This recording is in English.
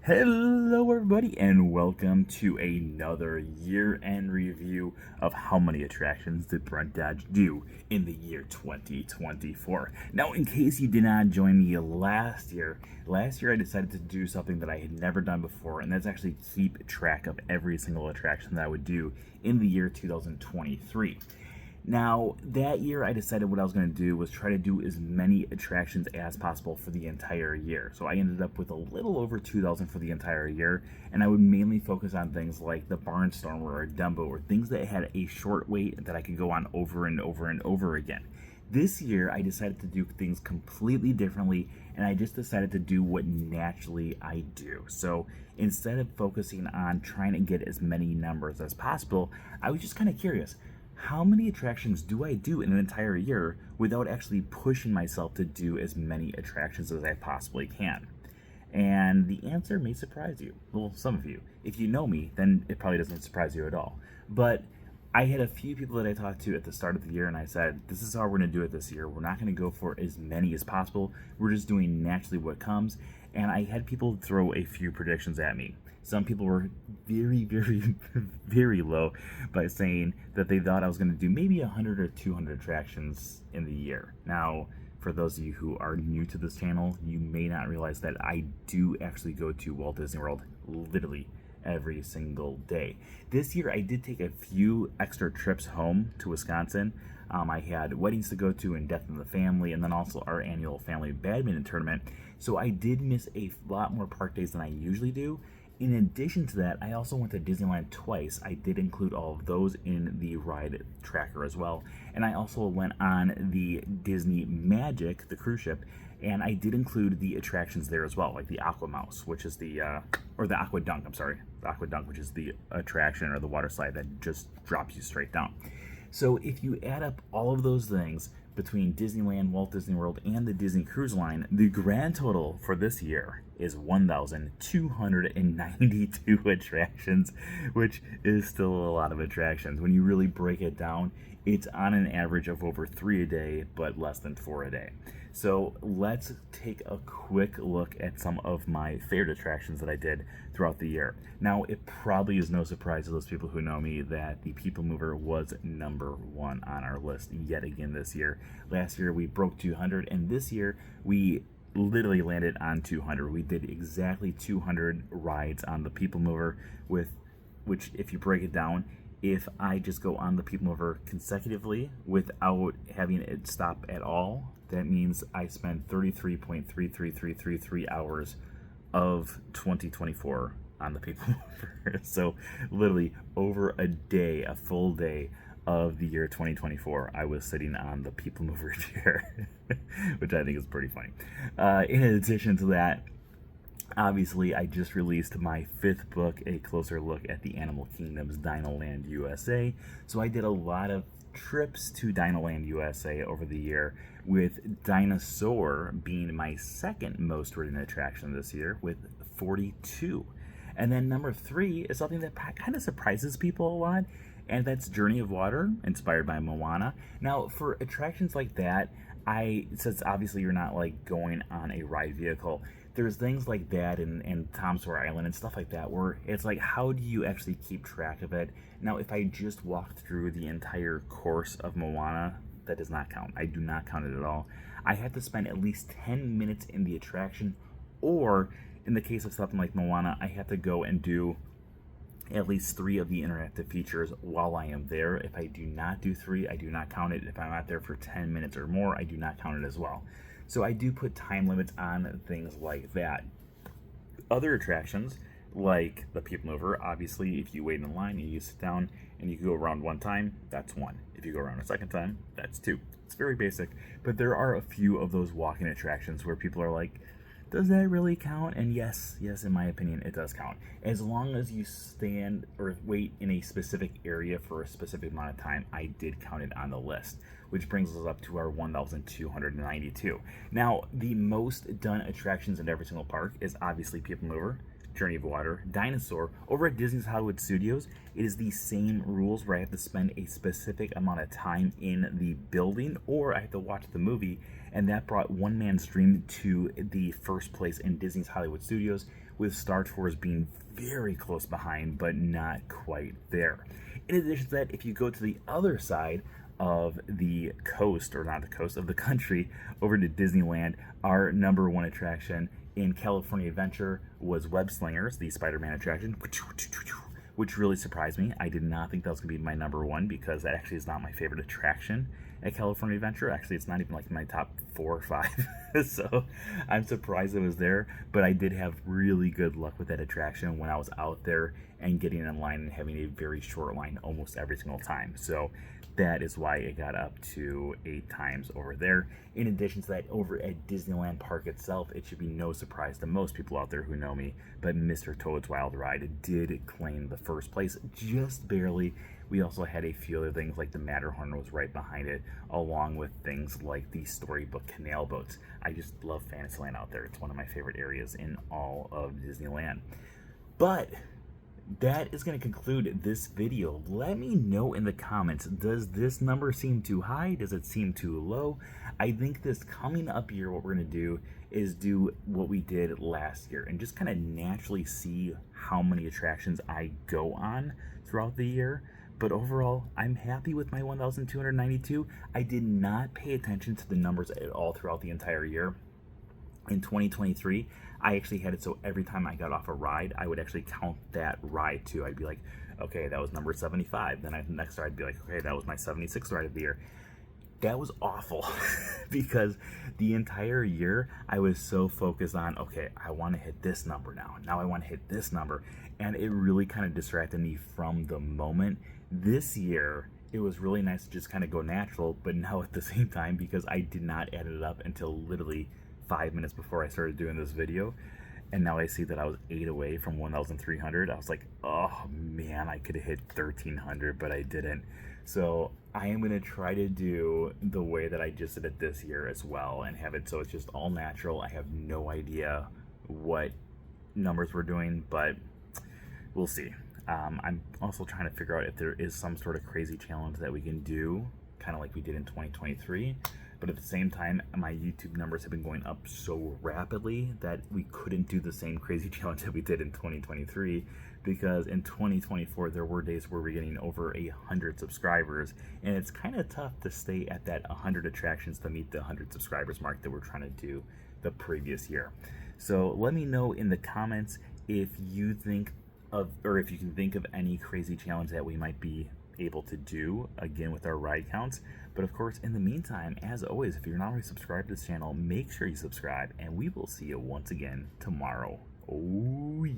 Hello, everybody, and welcome to another year-end review of how many attractions did Brent Dodge do in the year 2024. Now, in case you did not join me last year I decided to do something that I had never done before, and that's actually keep track of every single attraction that I would do in the year 2023. Now, that year I decided what I was going to do was try to do as many attractions as possible for the entire year. So I ended up with a little over 2,000 for the entire year, and I would mainly focus on things like the Barnstormer or Dumbo, or things that had a short wait that I could go on over and over and over again. This year I decided to do things completely differently, and I just decided to do what naturally I do. So instead of focusing on trying to get as many numbers as possible, I was just kind of curious, how many attractions do I do in an entire year without actually pushing myself to do as many attractions as I possibly can? And the answer may surprise you. Well, some of you. If you know me, then it probably doesn't surprise you at all. But I had a few people that I talked to at the start of the year, and I said, this is how we're going to do it this year. We're not going to go for as many as possible. We're just doing naturally what comes. And I had people throw a few predictions at me. Some people were very, very, very low by saying that they thought I was going to do maybe 100 or 200 attractions in the year. Now, for those of you who are new to this channel, you may not realize that I do actually go to Walt Disney World literally every single day. This year I did take a few extra trips home to Wisconsin. I had weddings to go to and Death in the Family, and then also our annual family badminton tournament. So I did miss a lot more park days than I usually do. In addition to that, I also went to Disneyland twice. I did include all of those in the ride tracker as well. And I also went on the Disney Magic, the cruise ship, and I did include the attractions there as well, like the Aqua Mouse, which is the Aqua Dunk, the Aqua Dunk, which is the attraction or the water slide that just drops you straight down. So if you add up all of those things between Disneyland, Walt Disney World, and the Disney Cruise Line, the grand total for this year is 1,292 attractions, which is still a lot of attractions. When you really break it down, it's on an average of over 3 a day, but less than 4 a day. So let's take a quick look at some of my favorite attractions that I did throughout the year. Now, it probably is no surprise to those people who know me that the People Mover was number one on our list yet again this year. Last year we broke 200, and this year we literally landed on 200. We did exactly 200 rides on the People Mover, which, if you break it down, if I just go on the People Mover consecutively without having it stop at all, that means I spent 33.33333 hours of 2024 on the People Mover. So literally over a day, a full day of the year 2024, I was sitting on the People Mover chair, which I think is pretty funny. In addition to that, obviously, I just released my 5th book, A Closer Look at the Animal Kingdom's Dinoland USA. So I did a lot of trips to Dinoland USA over the year, with Dinosaur being my second most ridden attraction this year with 42. And then number 3 is something that kind of surprises people a lot, and that's Journey of Water, inspired by Moana. Now, for attractions like that, since obviously you're not like going on a ride vehicle, there's things like that and Tom Sawyer Island and stuff like that where it's like, how do you actually keep track of it? Now, if I just walked through the entire course of Moana, that does not count. I do not count it at all. I have to spend at least 10 minutes in the attraction, or in the case of something like Moana, I have to go and do at least 3 of the interactive features while I am there. If I do not do 3, I do not count it. If I'm not there for 10 minutes or more, I do not count it as well. So I do put time limits on things like that. Other attractions, like the People Mover, obviously, if you wait in line and you sit down and you go around one time, that's 1. If you go around a second time, that's 2. It's very basic, but there are a few of those walk-in attractions where people are like, does that really count? And yes, in my opinion, it does count. As long as you stand or wait in a specific area for a specific amount of time, I did count it on the list, which brings us up to our 1,292. Now, the most done attractions in every single park is obviously People Mover, Journey of Water, Dinosaur. Over at Disney's Hollywood Studios, it is the same rules where I have to spend a specific amount of time in the building, or I have to watch the movie, and that brought One Man's Dream to the first place in Disney's Hollywood Studios with Star Tours being very close behind, but not quite there. In addition to that, if you go to the other side of the coast, or not the coast, of the country, over to Disneyland, our number one attraction in California Adventure was Web Slingers, the Spider-Man attraction, which really surprised me. I did not think that was going to be my number one, because that actually is not my favorite attraction at California Adventure. Actually, it's not even like my top 4 or 5. So I'm surprised it was there, but I did have really good luck with that attraction when I was out there and getting in line and having a very short line almost every single time. So that is why it got up to 8 times over there. In addition to that, over at Disneyland Park itself, it should be no surprise to most people out there who know me, but Mr. Toad's Wild Ride did claim the first place, just barely. We also had a few other things, like the Matterhorn was right behind it, along with things like the Storybook Canal Boats. I just love Fantasyland out there. It's one of my favorite areas in all of Disneyland. But that is going to conclude this video. Let me know in the comments, does this number seem too high? Does it seem too low? I think this coming up year, what we're going to do is do what we did last year and just kind of naturally see how many attractions I go on throughout the year. But overall, I'm happy with my 1,292. I did not pay attention to the numbers at all throughout the entire year. In 2023, I actually had it so every time I got off a ride, I would actually count that ride too. I'd be like, okay, that was number 75. Then next year I'd be like, okay, that was my 76th ride of the year. That was awful because the entire year I was so focused on, okay, I want to hit this number now. Now I want to hit this number. And it really kind of distracted me from the moment. This year, it was really nice to just kind of go natural, but now at the same time, because I did not add it up until literally 5 minutes before I started doing this video, and now I see that I was 8 away from 1,300. I was like, oh man, I could have hit 1,300, but I didn't. So I am going to try to do the way that I just did it this year as well, and have it so it's just all natural. I have no idea what numbers we're doing, but we'll see. I'm also trying to figure out if there is some sort of crazy challenge that we can do, kind of like we did in 2023. But at the same time, my YouTube numbers have been going up so rapidly that we couldn't do the same crazy challenge that we did in 2023, because in 2024 there were days where we're getting over 100 subscribers, and it's kind of tough to stay at that 100 attractions to meet the 100 subscribers mark that we're trying to do the previous year. So let me know in the comments if you think of, or if you can think of any crazy challenge that we might be able to do again with our ride counts. But of course, in the meantime, as always, if you're not already subscribed to this channel, make sure you subscribe, and we will see you once again tomorrow. Oh yeah.